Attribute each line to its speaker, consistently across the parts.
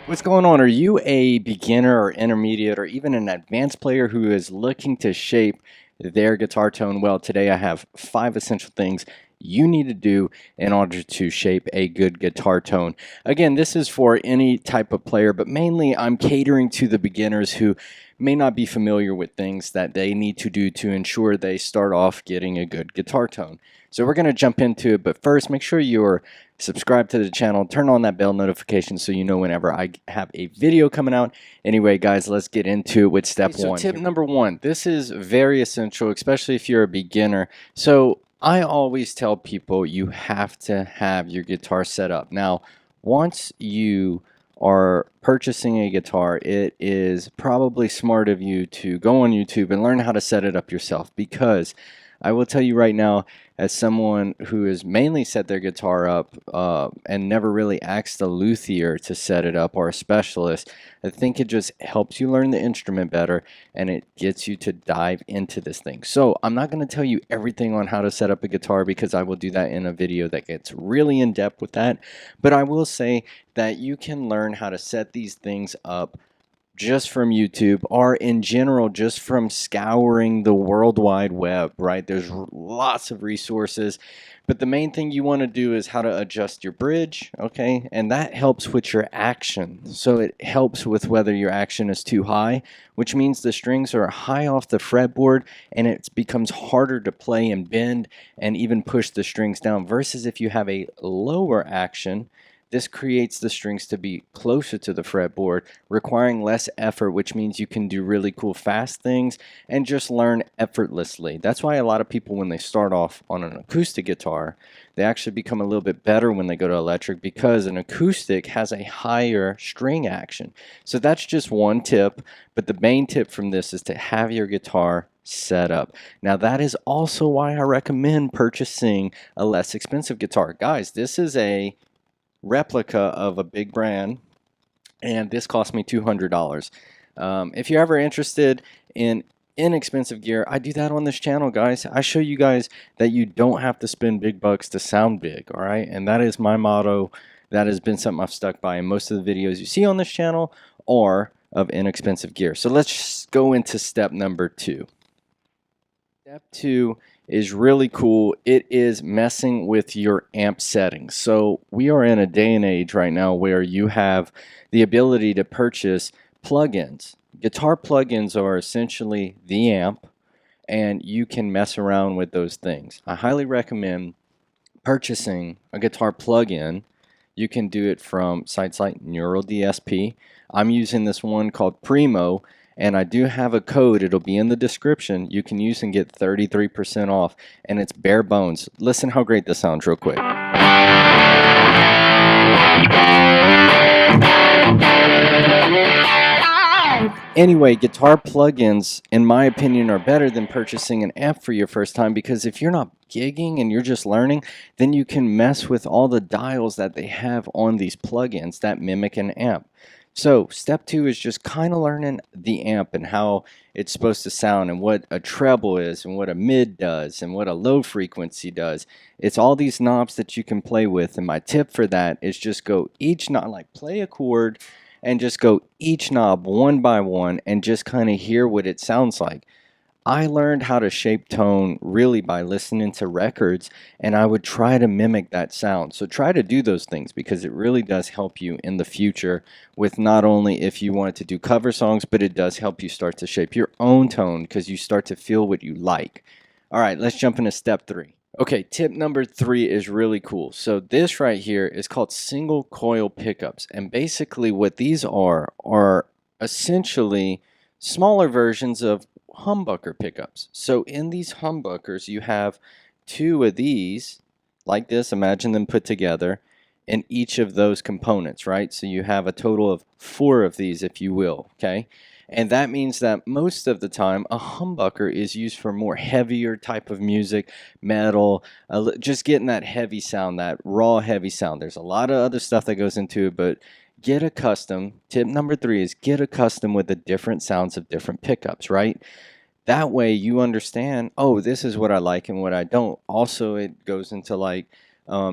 Speaker 1: What's going on? Are you a beginner or intermediate or even an advanced player who is looking to shape their guitar tone? Well, today I have 5 essential things you need to do in order to shape a good guitar tone. Again, this is for any type of player, but mainly I'm catering to the beginners who may not be familiar with things that they need to do to ensure they start off getting a good guitar tone. So we're going to jump into it, but first make sure you're subscribe to the channel, turn on that bell notification so you know whenever I have a video coming out. Anyway, guys, let's get into it with step one. Tip number one, this is very essential, especially if you're a beginner. So I always tell people you have to have your guitar set up. Now, once you are purchasing a guitar, it is probably smart of you to go on YouTube and learn how to set it up yourself, because I will tell you right now, as someone who has mainly set their guitar up and never really asked a luthier to set it up or a specialist, I think it just helps you learn the instrument better and it gets you to dive into this thing. So I'm not going to tell you everything on how to set up a guitar, because I will do that in a video that gets really in depth with that. But I will say that you can learn how to set these things up just from YouTube, or in general just from scouring the World Wide Web, right? There's lots of resources, but the main thing you want to do is how to adjust your bridge, okay? And that helps with your action. So it helps with whether your action is too high, which means the strings are high off the fretboard and it becomes harder to play and bend and even push the strings down, versus if you have a lower action, this creates the strings to be closer to the fretboard, requiring less effort, which means you can do really cool fast things and just learn effortlessly. That's why a lot of people, when they start off on an acoustic guitar, they actually become a little bit better when they go to electric, because an acoustic has a higher string action. So that's just one tip, but the main tip from this is to have your guitar set up. Now, that is also why I recommend purchasing a less expensive guitar. Guys, this is a replica of a big brand, and this cost me $200. If you're ever interested in inexpensive gear, I do that on this channel, guys. I show you guys that you don't have to spend big bucks to sound big, all right? And that is my motto. That has been something I've stuck by, and most of the videos you see on this channel are of inexpensive gear. So let's go into step number two. Step two is really cool. It is messing with your amp settings. So we are in a day and age right now where you have the ability to purchase plugins. Guitar plugins are essentially the amp, and you can mess around with those things. I highly recommend purchasing a guitar plugin. You can do it from sites like Neural DSP. I'm using this one called Primo, and I do have a code, it'll be in the description, you can use and get 33% off, and it's bare bones. Listen how great this sounds real quick. Anyway, guitar plugins, in my opinion, are better than purchasing an amp for your first time, because if you're not gigging and you're just learning, then you can mess with all the dials that they have on these plugins that mimic an amp. So step two is just kind of learning the amp and how it's supposed to sound, and what a treble is, and what a mid does, and what a low frequency does. It's all these knobs that you can play with, and my tip for that is just go each knob, like play a chord and just go each knob one by one and just kind of hear what it sounds like. I learned how to shape tone really by listening to records, and I would try to mimic that sound. So try to do those things, because it really does help you in the future with not only if you wanted to do cover songs, but it does help you start to shape your own tone, because you start to feel what you like. All right, let's jump into step three. Okay, tip number three is really cool. So this right here is called single coil pickups, and basically what these are essentially smaller versions of humbucker pickups. So in these humbuckers, you have two of these like this. Imagine them put together in each of those components, right? So you have a total of 4 of these, if you will, okay? And that means that most of the time a humbucker is used for more heavier type of music, metal, just getting that heavy sound, that raw heavy sound. There's a lot of other stuff that goes into it, but get accustomed. Tip number 3 is get accustomed with the different sounds of different pickups, right? That way you understand, oh, this is what I like and what I don't. Also, it goes into like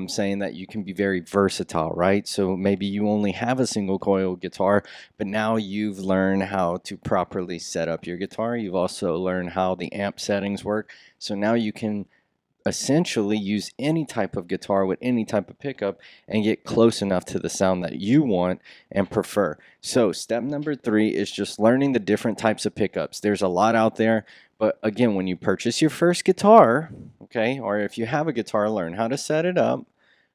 Speaker 1: saying that you can be very versatile, right? So maybe you only have a single coil guitar, but now you've learned how to properly set up your guitar. You've also learned how the amp settings work. So now you can essentially use any type of guitar with any type of pickup and get close enough to the sound that you want and prefer. So step number 3 is just learning the different types of pickups. There's a lot out there, but again, when you purchase your first guitar, okay, or if you have a guitar, learn how to set it up,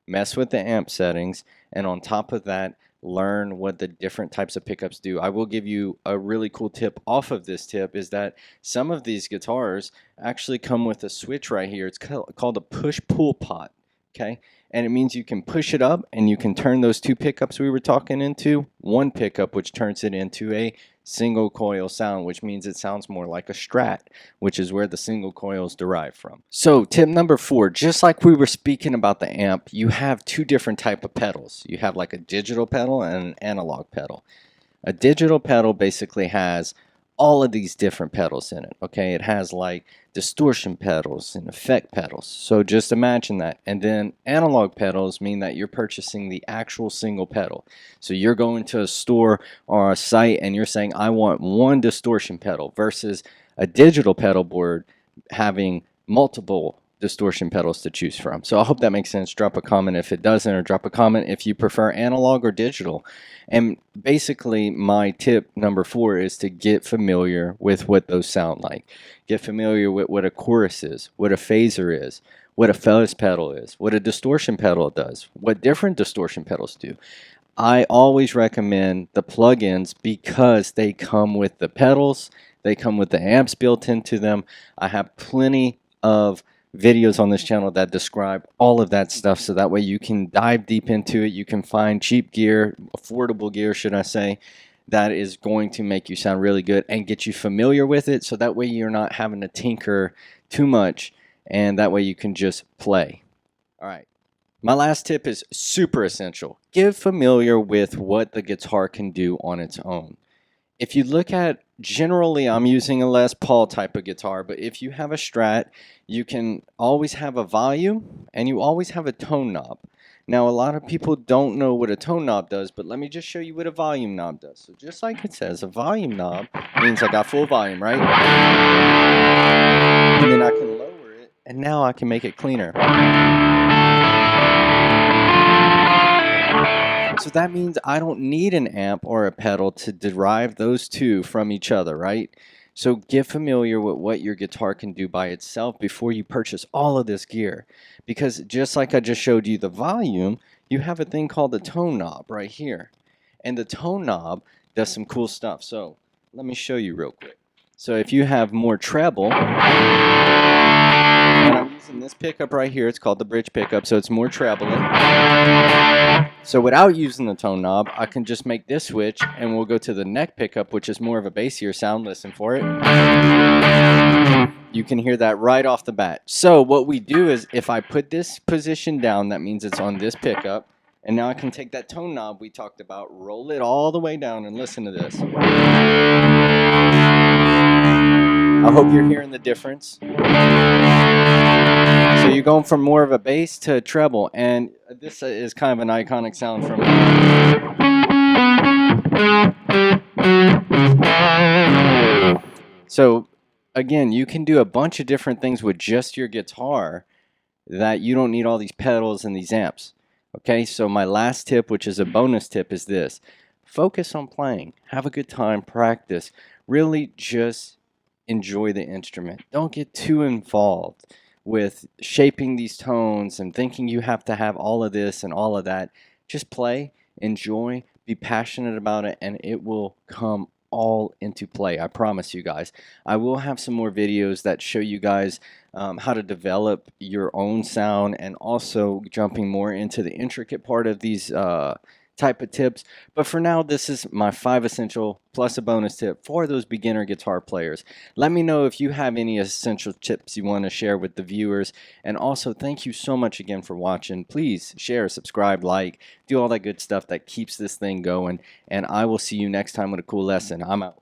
Speaker 1: mess with the amp settings, and on top of that, learn what the different types of pickups do. I will give you a really cool tip off of this tip, is that some of these guitars actually come with a switch right here. It's called a push-pull pot, okay? And it means you can push it up and you can turn those 2 pickups we were talking into one pickup, which turns it into a single coil sound, which means it sounds more like a Strat, which is where the single coils derive from. So tip number 4, just like we were speaking about the amp, you have 2 different type of pedals. You have like a digital pedal and an analog pedal. A digital pedal basically has all of these different pedals in it, okay? It has like distortion pedals and effect pedals. So just imagine that. And then analog pedals mean that you're purchasing the actual single pedal. So you're going to a store or a site and you're saying, I want one distortion pedal, versus a digital pedal board having multiple distortion pedals to choose from. So I hope that makes sense. Drop a comment if it doesn't, or drop a comment if you prefer analog or digital. And basically my tip number 4 is to get familiar with what those sound like. Get familiar with what a chorus is, what a phaser is, what a fuzz pedal is, what a distortion pedal does, what different distortion pedals do. I always recommend the plugins because they come with the pedals, they come with the amps built into them. I have plenty of videos on this channel that describe all of that stuff, so that way you can dive deep into it. You can find cheap gear, affordable gear should I say, that is going to make you sound really good and get you familiar with it, so that way you're not having to tinker too much, and that way you can just play. Alright, my last tip is super essential. Get familiar with what the guitar can do on its own. If you look at, generally I'm using a Les Paul type of guitar, but if you have a Strat, you can always have a volume and you always have a tone knob. Now a lot of people don't know what a tone knob does, but let me just show you what a volume knob does. So just like it says, a volume knob means I got full volume, right? And then I can lower it, and now I can make it cleaner. So that means I don't need an amp or a pedal to derive those 2 from each other, right? So get familiar with what your guitar can do by itself before you purchase all of this gear. Because just like I just showed you the volume, you have a thing called the tone knob right here. And the tone knob does some cool stuff. So let me show you real quick. So if you have more treble, and I'm using this pickup right here, it's called the bridge pickup, so it's more trebly. So without using the tone knob, I can just make this switch, and we'll go to the neck pickup, which is more of a bassier sound. Listen for it. You can hear that right off the bat. So what we do is, if I put this position down, that means it's on this pickup, and now I can take that tone knob we talked about, roll it all the way down, and listen to this. I hope you're hearing the difference. So you're going from more of a bass to a treble, and this is kind of an iconic sound from. So again, you can do a bunch of different things with just your guitar that you don't need all these pedals and these amps. Okay, so my last tip, which is a bonus tip, is this. Focus on playing. Have a good time, practice. Really just enjoy the instrument. Don't get too involved with shaping these tones and thinking you have to have all of this and all of that. Just play, enjoy, be passionate about it, and it will come all into play. I promise you guys. I will have some more videos that show you guys how to develop your own sound, and also jumping more into the intricate part of these type of tips. But for now, this is my 5 essential plus a bonus tip for those beginner guitar players. Let me know if you have any essential tips you want to share with the viewers. And also, thank you so much again for watching. Please share, subscribe, like, do all that good stuff that keeps this thing going. And I will see you next time with a cool lesson. I'm out.